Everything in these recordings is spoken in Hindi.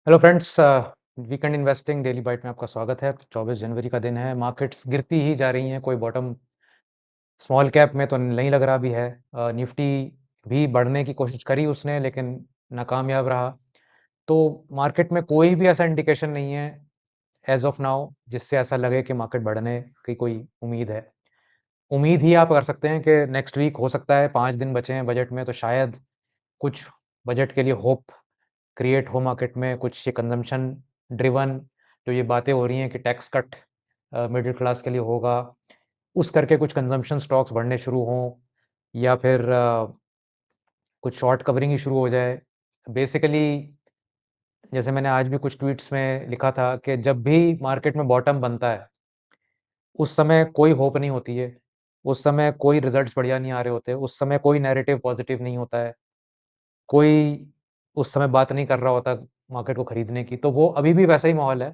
Hello friends, weekend investing daily bite में आपका स्वागत है। 24 जनवरी का दिन है। मार्केट्स गिरती ही जा रही हैं। कोई बॉटम स्मॉल कैप में तो नहीं लग रहा भी है। निफ्टी भी बढ़ने की कोशिश करी उसने, लेकिन नाकामयाब रहा। तो मार्केट में कोई भी ऐसा इंडिकेशन नहीं है एज ऑफ नाउ जिससे ऐसा लगे कि मार्केट बढ़ने की कोई उम्मीद है। उम्मीद ही आप कर सकते हैं कि नेक्स्ट वीक हो सकता है, 5 दिन बचे हैं बजट में, तो शायद कुछ बजट के लिए होप क्रिएट हो मार्केट में। कुछ ये कंजम्पशन ड्रिवन जो ये बातें हो रही हैं कि टैक्स कट मिडिल क्लास के लिए होगा, उस करके कुछ कंजम्पशन स्टॉक्स बढ़ने शुरू हों, या फिर कुछ शॉर्ट कवरिंग ही शुरू हो जाए। बेसिकली जैसे मैंने आज भी कुछ ट्वीट्स में लिखा था कि जब भी मार्केट में बॉटम बनता है, उस समय कोई होप नहीं होती है, उस समय कोई रिजल्ट्स बढ़िया नहीं आ रहे होते, उस समय कोई नैरेटिव पॉजिटिव नहीं होता है, कोई उस समय बात नहीं कर रहा होता मार्केट को खरीदने की। तो वो अभी भी वैसा ही माहौल है।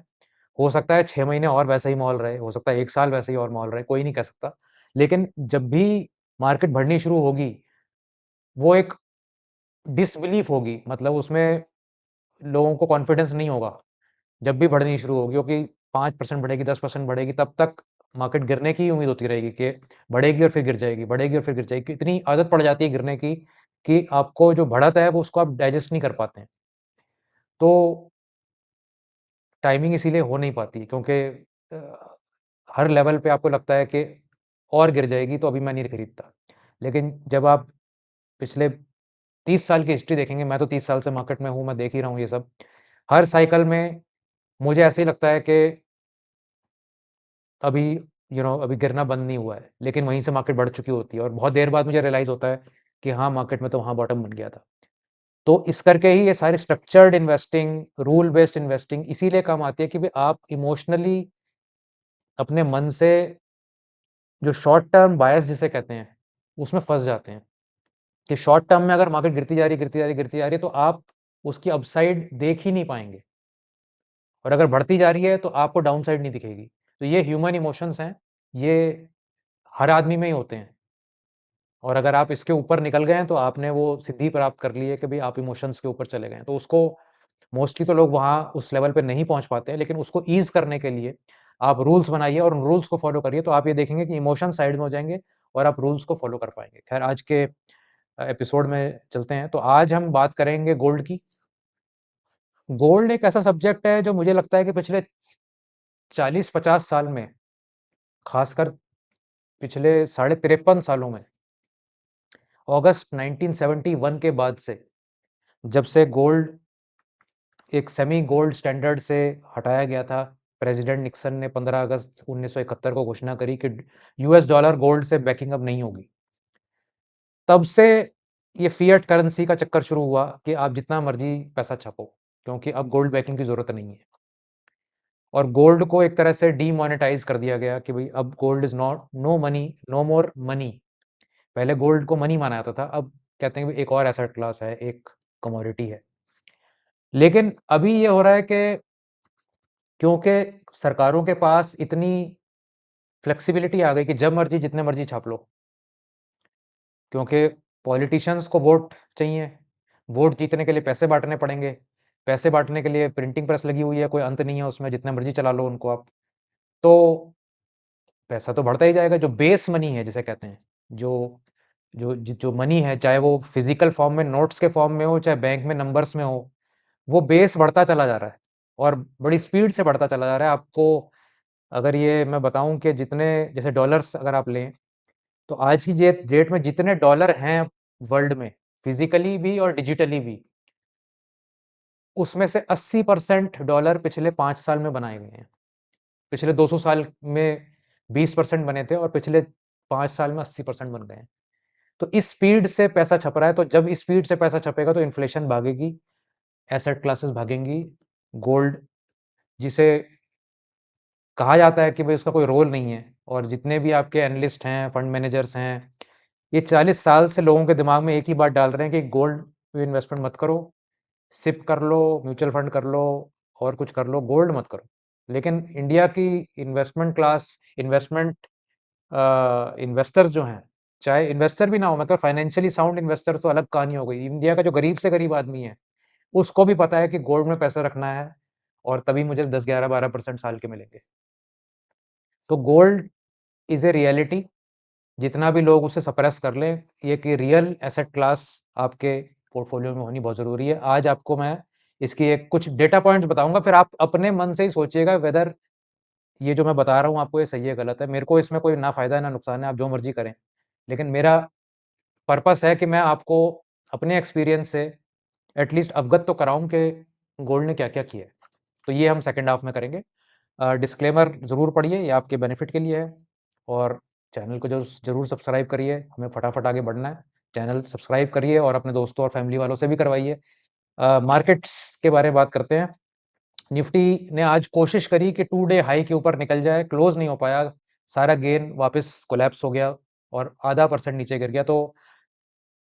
हो सकता है 6 महीने और वैसा ही माहौल रहे, हो सकता है 1 साल वैसे ही और माहौल रहे, कोई नहीं कह सकता। लेकिन जब भी मार्केट बढ़नी शुरू होगी, वो एक डिसबिलीफ होगी, मतलब उसमें लोगों को कॉन्फिडेंस नहीं होगा। जब भी बढ़नी शुरू होगी, क्योंकि 5% बढ़ेगी, 10% बढ़ेगी, तब तक मार्केट गिरने की ही उम्मीद होती रहेगी कि बढ़ेगी और फिर गिर जाएगी, बढ़ेगी और फिर गिर जाएगी। इतनी आदत पड़ जाती है गिरने की कि आपको जो बढ़त है, वो उसको आप डाइजेस्ट नहीं कर पाते हैं। तो टाइमिंग इसीलिए हो नहीं पाती, क्योंकि अ, हर लेवल पे आपको लगता है कि और गिर जाएगी, तो अभी मैं नहीं खरीदता। लेकिन जब आप पिछले 30 साल की हिस्ट्री देखेंगे, मैं तो 30 साल से मार्केट में हूँ, मैं देख ही रहा हूँ ये सब। हर साइकिल में मुझे ऐसे ही लगता है कि अभी अभी गिरना बंद नहीं हुआ है, लेकिन वहीं से मार्केट बढ़ चुकी होती है और बहुत देर बाद मुझे रियलाइज़ होता है कि हाँ, मार्केट में तो वहाँ बॉटम बन गया था। तो इस करके ही ये सारी structured investing, rule based investing इसीलिए काम आती है कि भई आप इमोशनली अपने मन से जो शॉर्ट टर्म बायस जिसे कहते हैं, उसमें फँस जाते हैं, कि शॉर्ट टर्म में अगर मार्केट गिरती जा रही है, गिरती जा रही है, गिरती जा रही है, तो आप उसकी अपसाइड देख ही नहीं पाएँगे, और अगर बढ़ती जा रही है, तो आपको डाउनसाइड नहीं दिखेगी। तो ये ह्यूमन इमोशंस हैं, ये हर आदमी में ही होते हैं, और अगर आप इसके ऊपर निकल गए हैं, तो आपने वो सिद्धि प्राप्त कर ली है कि भई आप इमोशंस के ऊपर चले गए हैं। तो उसको मोस्टली तो लोग वहाँ उस लेवल पे नहीं पहुँच पाते हैं, लेकिन उसको ईज़ करने के लिए आप रूल्स बनाइए और उन रूल्स को फ़ॉलो करिए, तो आप ये देखेंगे कि इमोशन साइड में हो जाएँगे और आप रूल्स को फ़ॉलो कर पाएँगे। ख़ैर, आज के एपिसोड में चलते हैं, तो आज हम बात करेंगे गोल्ड की। गोल्ड एक ऐसा सब्जेक्ट है जो मुझे लगता है कि पिछले 40-50 साल में, ख़ासकर पिछले साढ़े 53 सालों में, अगस्त 1971 के बाद से, जब से गोल्ड एक सेमी गोल्ड स्टैंडर्ड से हटाया गया था, प्रेसिडेंट निक्सन ने 15 अगस्त 1971 को घोषणा करी कि यूएस डॉलर गोल्ड से बैकिंग अब नहीं होगी। तब से ये फिएट करेंसी का चक्कर शुरू हुआ कि आप जितना मर्ज़ी पैसा छापो, क्योंकि अब गोल्ड बैकिंग की ज़रूरत नहीं है। और गोल्ड को एक तरह से डीमोनेटाइज़ कर दिया गया कि भई अब gold is not no money, no more money. पहले गोल्ड को मनी माना जाता था, अब कहते हैं कि एक और एसेट क्लास है, एक कमोडिटी है। लेकिन अभी ये हो रहा है कि क्योंकि सरकारों के पास इतनी फ्लेक्सिबिलिटी आ गई कि जब मर्ज़ी जितने मर्ज़ी छाप लो, क्योंकि पॉलिटिशियंस को वोट चाहिए, वोट जीतने के लिए पैसे बाँटने पड़ेंगे, पैसे बाँटने के लिए प्रिंटिंग प्रेस लगी हुई है, कोई अंत नहीं है उसमें, जितने मर्ज़ी चला लो उनको आप। तो पैसा तो बढ़ता ही जाएगा, जो बेस मनी है जिसे कहते हैं, जो जो मनी है, चाहे वो फिज़िकल फॉर्म में नोट्स के फॉर्म में हो, चाहे बैंक में नंबर्स में हो, वो बेस बढ़ता चला जा रहा है और बड़ी स्पीड से बढ़ता चला जा रहा है। आपको अगर ये मैं बताऊँ कि जितने जैसे डॉलर्स अगर आप लें, तो आज की डेट में जितने डॉलर हैं वर्ल्ड में, फिज़िकली भी और डिजिटली भी, उसमें से 80% डॉलर पिछले 5 साल में बनाए गए हैं। पिछले 200 साल में 20% बने थे और पिछले 5 साल में 80% बन गए हैं। तो इस स्पीड से पैसा छप रहा है, तो जब इस स्पीड से पैसा छपेगा तो इन्फ्लेशन भागेगी, एसेट क्लासेस भागेंगी, गोल्ड जिसे कहा जाता है कि भई उसका कोई रोल नहीं है, और जितने भी आपके एनालिस्ट हैं, फंड मैनेजर्स हैं, ये 40 साल से लोगों के दिमाग में एक ही बात डाल रहे हैं कि गोल्ड में इन्वेस्टमेंट मत करो, सिप कर लो, म्यूचुअल फंड कर लो और कुछ कर लो, गोल्ड मत करो। लेकिन इंडिया की इन्वेस्टमेंट क्लास, इन्वेस्टर्स जो हैं, चाहे इन्वेस्टर भी ना हो, मतलब फाइनेंशियली साउंड इन्वेस्टर तो अलग कहानी हो गई। इंडिया का जो गरीब से गरीब आदमी है, उसको भी पता है कि गोल्ड में पैसा रखना है और तभी मुझे 10, 11, 12% साल के मिलेंगे। तो गोल्ड इज़ अ रियलिटी, जितना भी लोग उसे सप्रेस कर लें, ये कि रियल एसेट क्लास आपके पोर्टफोलियो में होनी बहुत ज़रूरी है। आज आपको मैं इसकी एक कुछ डेटा पॉइंट्स बताऊँगा, फिर आप अपने मन से ही सोचिएगा वेदर ये जो मैं बता रहा हूँ आपको ये सही है, गलत है। मेरे को इसमें कोई ना फ़ायदा है, ना नुकसान है, आप जो मर्ज़ी करें। लेकिन मेरा पर्पस है कि मैं आपको अपने एक्सपीरियंस से एटलीस्ट अवगत तो कराऊँ कि गोल्ड ने क्या-क्या किया है। तो ये हम सेकंड हाफ में करेंगे। डिस्क्लेमर ज़रूर पढ़िए, ये आपके बेनिफिट के लिए है और चैनल को ज़रूर सब्सक्राइब करिए, हमें फटाफट आगे बढ़ना है। चैनल सब्सक्राइब करिए और अपने दोस्तों और फैमिली वालों से भी करवाइए। मार्केट्स के बारे में बात करते हैं। निफ्टी ने आज कोशिश करी कि 2 डे हाई के ऊपर निकल जाए, क्लोज़ नहीं हो पाया, सारा गेन वापस कोलैप्स हो गया और आधा परसेंट नीचे गिर गया। तो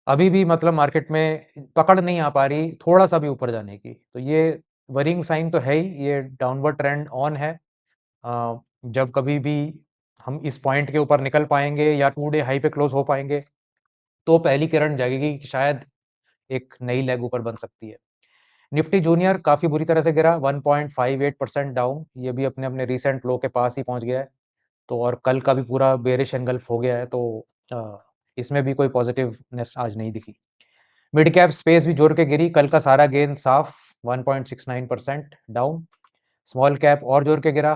अभी भी मतलब मार्केट में पकड़ नहीं आ पा रही थोड़ा-सा भी ऊपर जाने की। तो ये वरीइंग साइन तो है ही, ये डाउनवर्ड ट्रेंड ऑन है। जब कभी भी हम इस पॉइंट के ऊपर निकल पाएँगे या 2 डे हाई पे क्लोज़ हो पाएँगे, तो पहली किरण जागेगी कि शायद एक नई लेग ऊपर बन सकती है। निफ्टी जूनियर काफ़ी बुरी तरह से गिरा, 1.58% डाउन, ये भी अपने-अपने रीसेंट लो के पास ही पहुँच गया है। तो और कल का भी पूरा बेयरिश एंगल्फ हो गया है, तो इसमें भी कोई पॉजिटिवनेस आज नहीं दिखी। मिड कैप स्पेस भी जोर के गिरी, कल का सारा गेन साफ 1.69% डाउन। स्मॉल कैप और जोर के गिरा,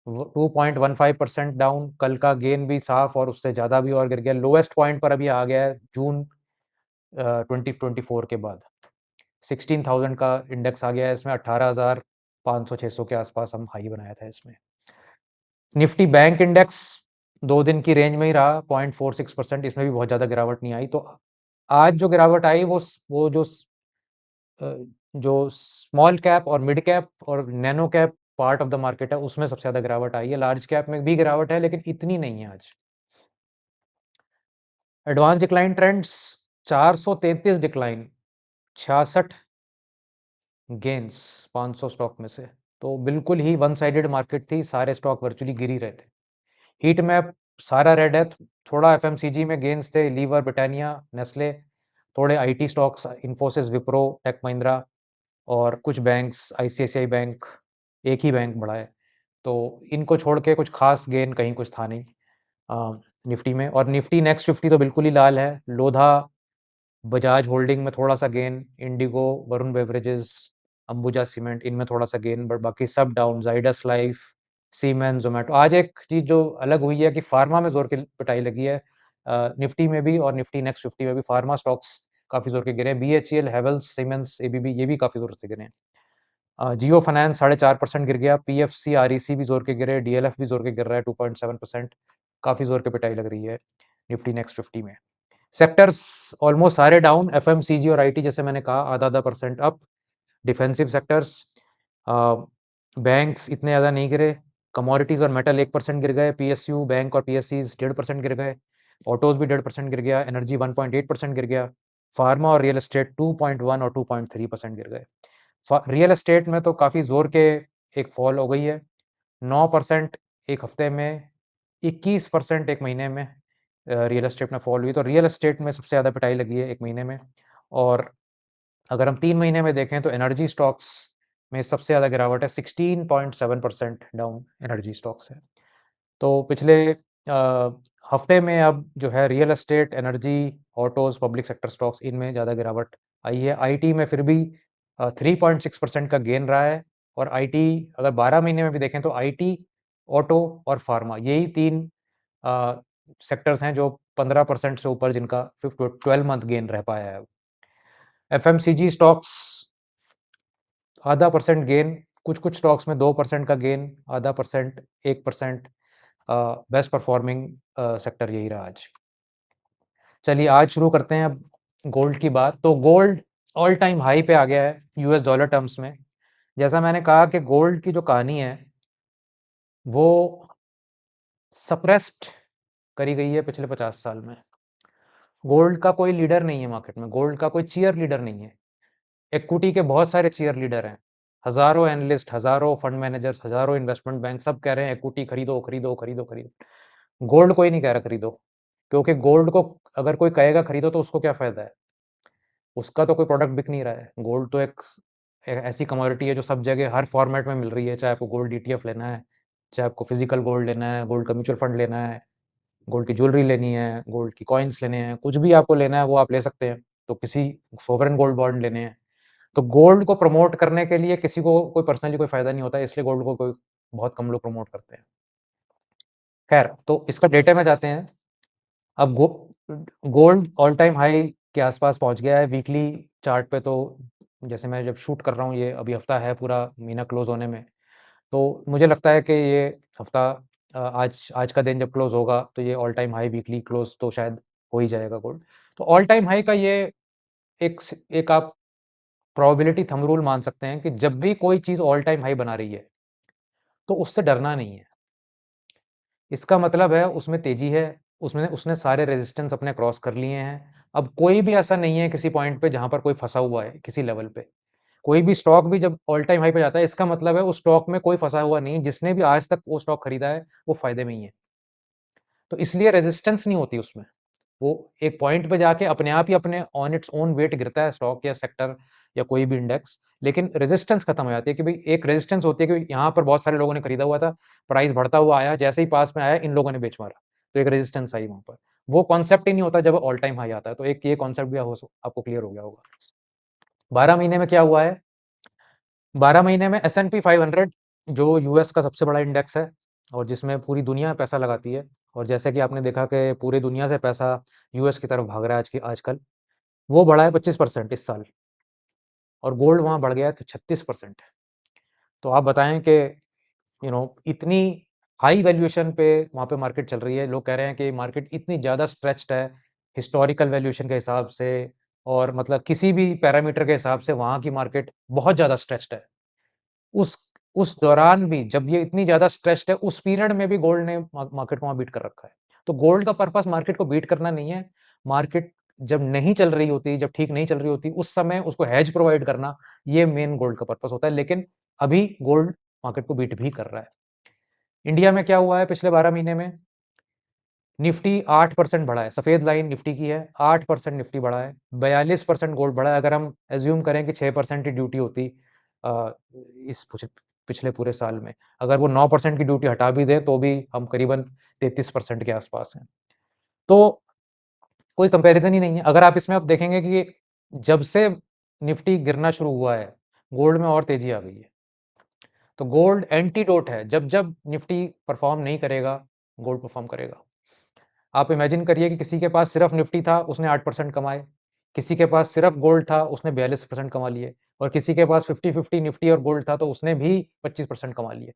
2.15% डाउन, कल का गेन भी साफ और उससे ज़्यादा भी और गिर गया। लोएस्ट पॉइंट पर अभी आ गया है जून 2024 के बाद। 16,000 का इंडेक्स आ गया है इसमें, 18,500-600 के आसपास हम हाई बनाया था इसमें। निफ्टी बैंक इंडेक्स 2 दिन की रेंज में ही रहा, 0.46%, इसमें भी बहुत ज़्यादा गिरावट नहीं आई। तो आज जो गिरावट आई वो अ, जो स्मॉल कैप और मिड कैप और nano cap part of the market है, उसमें सबसे ज़्यादा गिरावट आई है। लार्ज कैप में भी गिरावट है, लेकिन इतनी नहीं है आज। Advance decline trends 433 decline, 66 gains 500 stock में से। तो बिल्कुल ही वन साइडेड मार्केट थी, सारे स्टॉक वर्चुअली गिर ही रहे थे। हीट मैप सारा रेड है, थोड़ा एफएमसीजी में गेन्स थे, लीवर, ब्रिटानिया, नेस्ले, थोड़े आईटी स्टॉक्स, इन्फोसिस, विप्रो, टेक महिंद्रा और कुछ बैंक्स, आईसीआईसीआई बैंक, एक ही बैंक बढ़ा है। तो इनको छोड़ के कुछ खास गेन कहीं कुछ था नहीं निफ्टी में। और निफ्टी नेक्स्ट 50 तो बिल्कुल ही लाल है। लोधा, बजाज होल्डिंग में थोड़ा-सा gain, Indigo, Varun beverages, Ambuja cement, इनमें थोड़ा-सा गेन, बट बाकी सब down. Zydus life, siemens, Zomato. आज एक चीज़ जो अलग हुई है कि फार्मा में ज़ोर की पिटाई लगी है। निफ्टी में भी और निफ्टी नेक्स्ट 50 में भी फार्मा स्टॉक्स काफ़ी ज़ोर के गिरे हैं। बीएचईएल, हेवेल्स, सीमेंस, एबीबी, ये भी काफ़ी ज़ोर से गिरे हैं। जियो फाइनेंस 4.5% गिर गया, पीएफसी, आरईसी भी ज़ोर के गिरे, डीएलएफ भी ज़ोर के गिर रहा है 2.7%, काफ़ी ज़ोर की पिटाई लग रही है निफ्टी नेक्स्ट 50 में। सेक्टर्स ऑलमोस्ट सारे डाउन, एफएमसीजी और आईटी जैसे मैंने कहा आधा-आधा परसेंट अप, डिफेंसिव सेक्टर्स, अ, बैंक्स इतने ज़्यादा नहीं गिरे, कमोडिटीज़ और मेटल 1% गिर गए, पीएसयू, बैंक और पीएससीज़ 1.5% गिर गए, ऑटोज़ भी 1.5% गिर गया, एनर्जी 1.8% गिर गया, फार्मा और रियल एस्टेट 2.1 और 2.3% गिर गए। रियल एस्टेट में तो काफ़ी ज़ोर के एक फॉल हो गई है, 9% एक हफ्ते में, 21% एक महीने में रियल एस्टेट में फॉल हुई। तो रियल एस्टेट में सबसे ज़्यादा पिटाई लगी है 1 महीने में। और अगर हम 3 महीने में देखें तो एनर्जी स्टॉक्स में सबसे ज़्यादा गिरावट है, 16.7% डाउन एनर्जी स्टॉक्स है। तो पिछले हफ्ते में अब जो है real estate, energy, autos, public sector stocks इनमें ज़्यादा गिरावट आई है। आईटी में फिर भी 3.6% का गेन रहा है और आईटी अगर 12 महीने में भी देखें तो आईटी, ऑटो और फार्मा यही 3 अ, सेक्टर्स हैं जो 15% से ऊपर जिनका 12 मंथ गेन रह पाया है। एफएमसीजी स्टॉक्स आधा परसेंट गेन, कुछ-कुछ स्टॉक्स में 2% का गेन, आधा परसेंट, 1%। बेस्ट परफॉर्मिंग सेक्टर यही रहा आज। चलिए आज शुरू करते हैं अब गोल्ड की बात। तो गोल्ड ऑल टाइम हाई पे आ गया है यूएस डॉलर टर्म्स में। जैसा मैंने कहा कि गोल्ड की जो कहानी है, वो सप्रेस्ड करी गई है पिछले 50 साल में। गोल्ड का कोई लीडर नहीं है मार्केट में, गोल्ड का कोई चीयर लीडर नहीं है। इक्विटी के बहुत सारे चीयर लीडर हैं। हज़ारों एनालिस्ट, हज़ारों फंड मैनेजर्स, हज़ारों इन्वेस्टमेंट बैंक सब कह रहे हैं इक्विटी खरीदो, खरीदो, खरीदो, खरीदो। गोल्ड कोई नहीं कह रहा खरीदो, क्योंकि गोल्ड को अगर कोई कहेगा खरीदो तो उसको क्या फ़ायदा है? उसका तो कोई प्रोडक्ट बिक नहीं रहा है। गोल्ड तो एक ऐसी कमोडिटी है जो सब जगह हर फॉर्मेट में मिल रही है, चाहे आपको गोल्ड ईटीएफ लेना है, चाहे आपको फिजिकल गोल्ड लेना है, गोल्ड का म्यूचुअल फंड लेना है, गोल्ड की ज्वेलरी लेनी है, गोल्ड की कॉइन्स लेने हैं, कुछ भी आपको लेना है वो आप ले सकते हैं। तो किसी सोवरेन गोल्ड बॉन्ड लेने हैं, तो गोल्ड को प्रमोट करने के लिए किसी को कोई पर्सनली कोई फ़ायदा नहीं होता है, इसलिए गोल्ड को कोई बहुत कम लोग प्रमोट करते हैं। ख़ैर, तो इसका डेटा में जाते हैं। अब गोल्ड ऑल टाइम हाई के आसपास पहुँच गया है वीकली चार्ट पे। तो जैसे मैं जब शूट कर रहा हूँ, ये अभी हफ़्ता है पूरा महीना क्लोज़ होने में, तो मुझे लगता है कि ये हफ़्ता आज आज का दिन जब क्लोज़ होगा, तो ये all time high weekly close तो शायद हो ही जाएगा गोल्ड। तो ऑल टाइम हाई का ये एक आप प्रोबेबिलिटी थंब रूल मान सकते हैं कि जब भी कोई चीज़ ऑल टाइम हाई बना रही है, तो उससे डरना नहीं है। इसका मतलब है उसमें तेज़ी है, उसमें उसने सारे रेज़िस्टेंस अपने क्रॉस कर लिए हैं। अब कोई भी ऐसा नहीं है किसी पॉइंट पे जहाँ पर कोई फँसा हुआ है, किसी लेवल पे। कोई भी स्टॉक भी जब ऑल टाइम हाई पे जाता है, इसका मतलब है उस स्टॉक में कोई फँसा हुआ नहीं है, जिसने भी आज तक वो स्टॉक खरीदा है, वो फ़ायदे में ही है। तो इसलिए रेज़िस्टेंस नहीं होती उसमें। वो एक पॉइंट पे जाके अपने आप ही अपने ऑन इट्स ओन वेट गिरता है स्टॉक या सेक्टर या कोई भी इंडेक्स, लेकिन रेज़िस्टेंस खत्म हो जाती है कि भई एक रेज़िस्टेंस होती है कि यहाँ पर बहुत सारे लोगों ने खरीदा हुआ था, प्राइस बढ़ता हुआ आया, जैसे ही पास में आया इन लोगों ने बेच मारा, तो एक रेज़िस्टेंस आई वहाँ पर। वो कॉन्सेप्ट ही नहीं होता जब ऑल टाइम हाई आता है, तो एक ये कॉन्सेप्ट भी हो स आपको क्लियर हो गया होगा। 12 महीने में क्या हुआ है, 12 महीने में एस-एंड-पी 500 जो यूएस का सबसे बड़ा इंडेक्स है और जिसमें पूरी दुनिया पैसा लगाती है, और जैसे कि आपने देखा कि पूरी दुनिया से पैसा यूएस की तरफ भाग रहा है आजकल, वो बढ़ा है 25% इस साल, और गोल्ड वहाँ बढ़ गया है तो 36%। तो आप बताएँ कि इतनी हाई वैल्यूएशन पे वहाँ पे मार्केट चल रही है। लोग कह रहे हैं कि मार्केट इतनी ज़्यादा स्ट्रेच्ड है, हिस्टोरिकल वैल्यूएशन के हिसाब से और मतलब किसी भी पैरामीटर के हिसाब से वहाँ की मार्केट बहुत ज़्यादा स्ट्रेच्ड है। उस उस दौरान भी जब ये इतनी ज़्यादा स्ट्रेस्ड है, उस पीरियड में भी गोल्ड ने मार्केट को वहाँ बीट कर रखा है। तो गोल्ड का पर्पस मार्केट को बीट करना नहीं है, मार्केट जब नहीं चल रही होती, जब ठीक नहीं चल रही होती, उस समय उसको हेज प्रोवाइड करना, ये मेन गोल्ड का पर्पस होता है। लेकिन अभी गोल्ड मार्केट को बीट भी कर रहा है। इंडिया में क्या हुआ है पिछले 12 महीने में? निफ्टी 8% बढ़ा है, सफ़ेद लाइन निफ्टी की है, 8% निफ्टी बढ़ा है, 42% गोल्ड बढ़ा है। अगर हम अज़्यूम करें कि 6% की ड्यूटी होती अ, इस पिछले पूरे साल में, अगर वो 9% की ड्यूटी हटा भी दें, तो भी हम करीबन 33% के आसपास हैं। तो कोई कंपैरिज़न ही नहीं है। अगर आप इसमें आप देखेंगे कि जब से निफ्टी गिरना शुरू हुआ है, गोल्ड में और तेज़ी आ गई है। तो गोल्ड एंटीडोट है, जब-जब निफ्टी परफ़ॉर्म नहीं करेगा, गोल्ड परफ़ॉर्म करेगा। आप इमेजिन करिए कि किसी के पास सिर्फ निफ्टी था, उसने 8% कमाए। किसी के पास सिर्फ गोल्ड था, उसने 42% कमा लिए, और किसी के पास 50-50 निफ्टी और गोल्ड था, तो उसने भी 25% कमा लिए।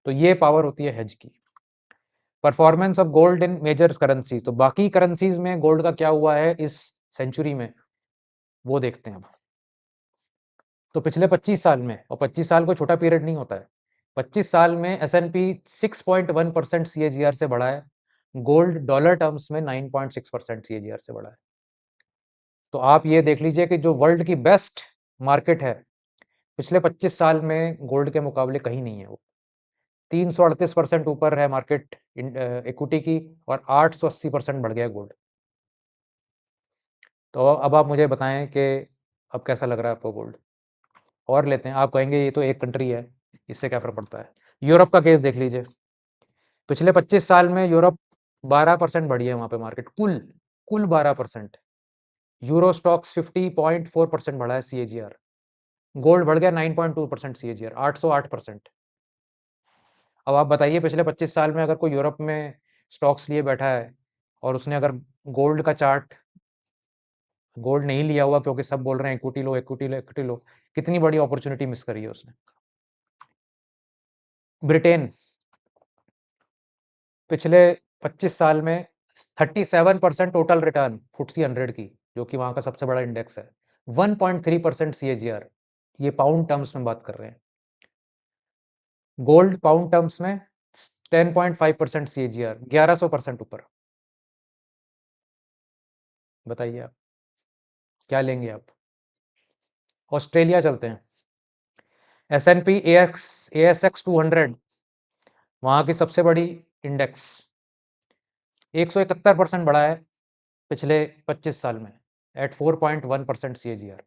तो ये पावर होती है हेज की। Performance of gold in major currencies, तो बाकी करेंसीज़ में गोल्ड का क्या हुआ है इस सेंचुरी में, वो देखते हैं अब। तो पिछले 25 साल में, और 25 साल कोई छोटा पीरियड नहीं होता है। 25 साल में एस-एंड-पी 6.1% सीएजीआर से बढ़ा है। गोल्ड डॉलर टर्म्स में 9.6% सीएजीआर से बढ़ा है। तो आप ये देख लीजिए कि जो वर्ल्ड की बेस्ट मार्केट है, पिछले 25 साल में गोल्ड के मुकाबले कहीं नहीं है वो। 338% ऊपर है मार्केट इक्विटी की, और 880% बढ़ गया गोल्ड। तो अब आप मुझे बताएँ कि अब कैसा लग रहा है आपको गोल्ड? और लेते हैं, आप कहेंगे ये तो एक कंट्री है, इससे क्या फ़र्क पड़ता है? यूरोप का केस देख लीजिए। पिछले 25 साल में यूरोप 12% बढ़ी है वहाँ पे मार्केट, कुल 12%। यूरो स्टॉक्स 50.4% बढ़ा है सीएजीआर। गोल्ड बढ़ गया 9.2% सीएजीआर, 808%। अब आप बताइए पिछले 25 साल में अगर कोई यूरोप में स्टॉक्स लिए बैठा है और उसने अगर गोल्ड का चार्ट, गोल्ड नहीं लिया हुआ क्योंकि सब बोल रहे हैं इक्विटी लो, इक्विटी लो, इक्विटी लो, कितनी बड़ी अपॉर्च्युनिटी मिस करी है उसने। ब्रिटेन पिछले 25 साल में 37% टोटल रिटर्न FTSE 100 की, जो कि वहाँ का सबसे बड़ा इंडेक्स है। 1.3% सीएजीआर, ये पाउंड टर्म्स में बात कर रहे हैं। गोल्ड पाउंड टर्म्स में 10.5% सीएजीआर, 1100% ऊपर। बताइए आप, क्या लेंगे आप? ऑस्ट्रेलिया चलते हैं। एस-एंड-पी एएसएक्स 200, वहाँ की सबसे बड़ी इंडेक्स, 171% बढ़ा है पिछले 25 साल में। Eight 4.1% CAGR.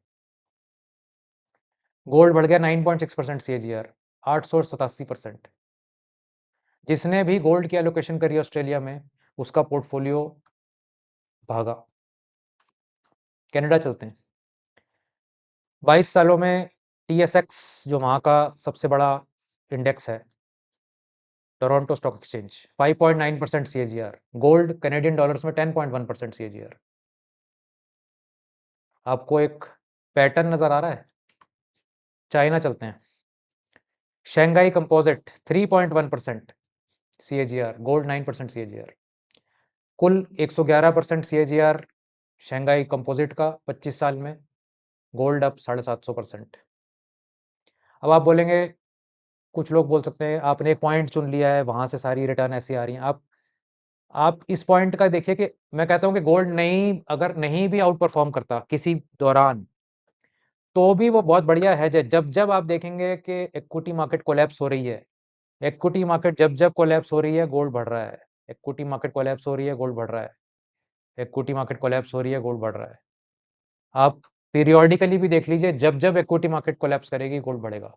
गोल्ड बढ़ गया 9.6% सीएजीआर, 887%। जिसने भी गोल्ड की एलोकेशन करी ऑस्ट्रेलिया में, उसका पोर्टफोलियो भागा। कनाडा चलते हैं। 22 सालों में टीएसएक्स जो वहाँ का सबसे बड़ा इंडेक्स है, Toronto stock exchange, 5.9% CAGR. Gold Canadian dollars में 10.1% सीएजीआर। आपको एक पैटर्न नज़र आ रहा है? चाइना चलते हैं। Shanghai composite 3.1% CAGR, gold 9% CAGR. कुल 111% सीएजीआर शंघाई कंपोजिट का 25 साल में, गोल्ड अप 750%। अब आप बोलेंगे, कुछ लोग बोल सकते हैं आपने एक पॉइंट चुन लिया है, वहाँ से सारी रिटर्न ऐसी आ रही हैं। आप इस पॉइंट का देखिए कि मैं कहता हूँ कि गोल्ड नहीं, अगर नहीं भी आउट परफॉर्म करता किसी दौरान, तो भी वो बहुत बढ़िया है। जब आप देखेंगे कि इक्विटी मार्केट कोलैप्स हो रही है, इक्विटी मार्केट जब कोलैप्स हो रही है, गोल्ड बढ़ रहा है। इक्विटी मार्केट कोलैप्स हो रही है, गोल्ड बढ़ रहा है। इक्विटी मार्केट कोलैप्स हो रही है, गोल्ड बढ़ रहा है। आप पीरियोडिकली भी देख लीजिए, जब इक्विटी मार्केट कोलैप्स करेगी, गोल्ड बढ़ेगा।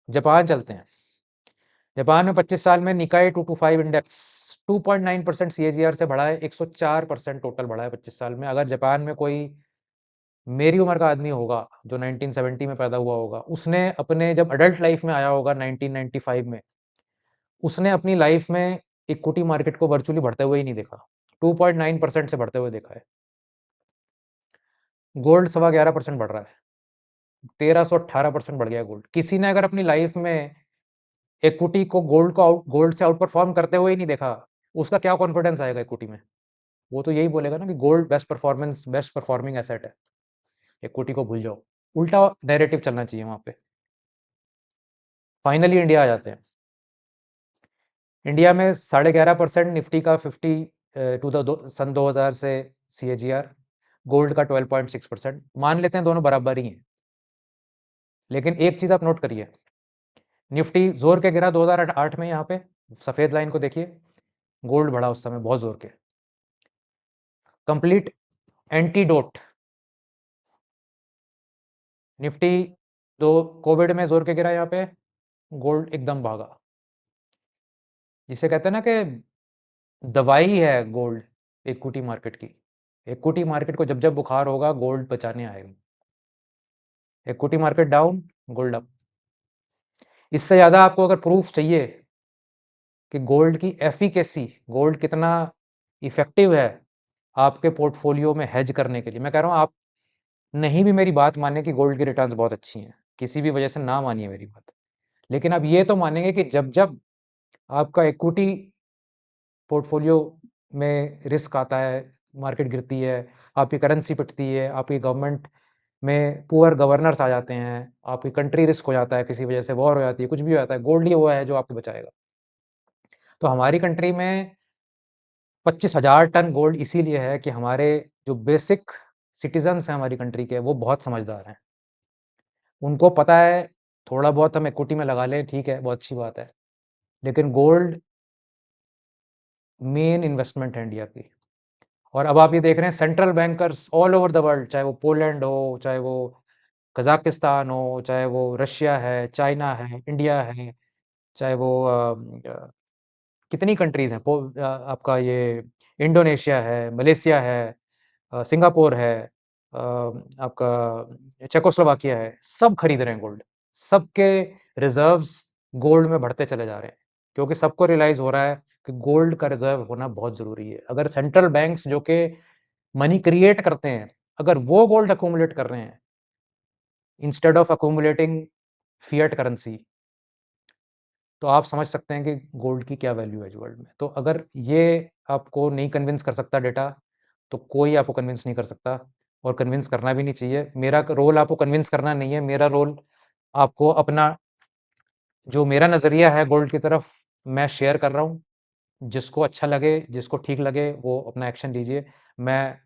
जापान चलते हैं। जापान में 25 साल में निकाई 225 इंडेक्स 2.9% सीएजीआर से बढ़ा है, 104% टोटल बढ़ा है 25 साल में। अगर जापान में कोई मेरी उम्र का आदमी होगा, जो 1970 में पैदा हुआ होगा, उसने अपने जब एडल्ट लाइफ में आया होगा 1995 में, उसने अपनी लाइफ में इक्विटी मार्केट को वर्चुअली बढ़ते हुए ही नहीं देखा। 2.9% से बढ़ते हुए देखा है। गोल्ड 11.25% बढ़ रहा है, 1318% बढ़ गया गोल्ड। किसी ने अगर अपनी लाइफ में इक्विटी को गोल्ड से आउट परफॉर्म करते हुए ही नहीं देखा, उसका क्या कॉन्फिडेंस आएगा इक्विटी में? वो तो यही बोलेगा ना कि गोल्ड बेस्ट परफॉर्मिंग एसेट है, इक्विटी को भूल जाओ। उल्टा नैरेटिव चलना चाहिए वहां पे। फाइनली इंडिया आ जाते हैं। इंडिया में 11.5% निफ्टी का 50 सन 2000 से सीएजीआर, गोल्ड का 12.6%। मान लेते हैं दोनों बराबर ही हैं, लेकिन एक चीज आप नोट करिए, निफ्टी जोर के गिरा 2008 में, यहाँ पे सफेद लाइन को देखिए, गोल्ड बढ़ा उस समय बहुत जोर के। कंप्लीट एंटीडोट, निफ्टी तो कोविड में जोर के गिरा, यहाँ पे गोल्ड एकदम भागा। जिसे कहते हैं ना कि दवाई है गोल्ड इक्विटी मार्केट की। इक्विटी मार्केट को जब बुखार होगा, गोल्ड बचाने आएगा। Equity market down, gold up. इससे ज्यादा आपको अगर प्रूफ चाहिए कि गोल्ड की एफिकेसी, गोल्ड कितना इफेक्टिव है आपके पोर्टफोलियो में हेज करने के लिए, मैं कह रहा हूं आप नहीं भी मेरी बात माने कि गोल्ड की रिटर्न्स बहुत अच्छी हैं, किसी भी वजह से ना मानिए मेरी बात, लेकिन आप ये तो मानेंगे कि जब आपका इक्विटी पोर्टफोलियो में रिस्क आता है, मार्केट गिरती है, आपकी करेंसी पिटती है, आपकी गवर्नमेंट में पुअर गवर्नर्स आ जाते हैं, आपकी कंट्री रिस्क हो जाता है, किसी वजह से वॉर हो जाती है, कुछ भी हो जाता है, गोल्ड ही वो है जो आपको बचाएगा। तो हमारी कंट्री में 25,000 टन गोल्ड इसीलिए है कि हमारे जो बेसिक सिटीजन्स हैं हमारी कंट्री के, वो बहुत समझदार हैं। उनको पता है थोड़ा बहुत हम इक्विटी में लगा लें, ठीक है, बहुत अच्छी बात है, लेकिन गोल्ड मेन इन्वेस्टमेंट है इंडिया की। और अब आप ये देख रहे हैं central bankers all over the world, चाहे वो पोलैंड हो, चाहे वो कज़ाकिस्तान हो, चाहे वो रशिया है, चाइना है, इंडिया है, चाहे वो कितनी कंट्रीज़ हैं, आपका ये इंडोनेशिया है, मलेशिया है, सिंगापुर है, आपका चेकोस्लोवाकिया है, सब खरीद रहे हैं गोल्ड। सबके रिज़र्व्स गोल्ड में बढ़ते चले जा रहे हैं, क्योंकि सबको रियलाइज़ हो रहा है कि गोल्ड का रिज़र्व होना बहुत ज़रूरी है। अगर सेंट्रल बैंक्स जो कि मनी क्रिएट करते हैं, अगर वो गोल्ड अक्यूमुलेट कर रहे हैं instead of accumulating fiat currency, तो आप समझ सकते हैं कि गोल्ड की क्या वैल्यू है वर्ल्ड में। तो अगर ये आपको नहीं कन्विंस कर सकता डेटा, तो कोई आपको कन्विंस नहीं कर सकता, और कन्विंस करना भी नहीं चाहिए। मेरा रोल आपको कन्विंस करना नहीं है, मेरा रोल आपको अपना जो मेरा नज़रिया है गोल्ड की तरफ, मैं शेयर कर रहा हूँ। जिसको अच्छा लगे, जिसको ठीक लगे, वो अपना एक्शन लीजिए। मैं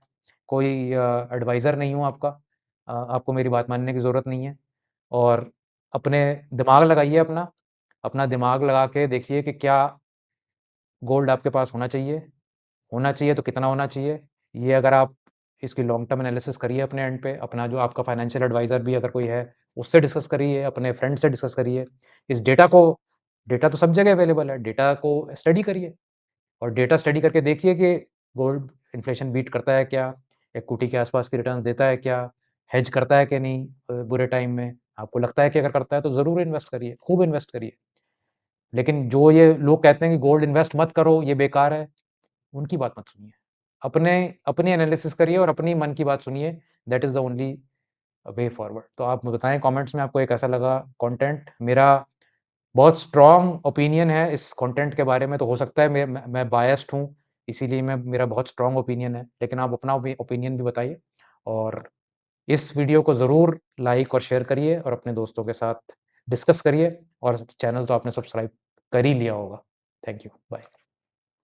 कोई एडवाइज़र नहीं हूँ आपका। आपको मेरी बात मानने की ज़रूरत नहीं है, और अपने दिमाग लगाइए अपना। अपना दिमाग लगा के देखिए कि क्या गोल्ड आपके पास होना चाहिए? होना चाहिए तो कितना होना चाहिए? ये अगर आप इसकी लॉन्ग टर्म एनालिसिस करिए अपने एंड पे, अपना जो आपका फाइनेंशियल एडवाइज़र भी अगर कोई है, उससे डिस्कस करिए, अपने फ्रेंड से डिस्कस करिए। इस डेटा तो सब जगह अवेलेबल है, डेटा को स्टडी करिए और डेटा स्टडी करके देखिए कि गोल्ड इन्फ्लेशन बीट करता है क्या? इक्विटी के आस-पास के रिटर्न्स देता है क्या? हेज करता है कि नहीं बुरे टाइम में? आपको लगता है कि अगर करता है तो ज़रूर इन्वेस्ट करिए, खूब इन्वेस्ट करिए। लेकिन जो ये लोग कहते हैं कि गोल्ड इन्वेस्ट मत करो, ये बेकार है, उनकी बात मत सुनिए। अपने अपनी एनालिसिस करिए और अपनी मन की बात सुनिए, that is the only way forward. तो आप बताएँ कमेंट्स में आपको ये कैसा लगा कंटेंट? मेरा बहुत स्ट्रॉन्ग ओपिनियन है इस कंटेंट के बारे में, तो हो सकता है मैं बायस्ड हूँ, इसीलिए मैं मेरा बहुत स्ट्रॉन्ग ओपिनियन है। लेकिन आप अपना ओपिनियन भी बताइए और इस वीडियो को ज़रूर लाइक और शेयर करिए और अपने दोस्तों के साथ डिस्कस करिए और चैनल तो आपने सब्सक्राइब कर ही लिया होगा। Thank you, bye.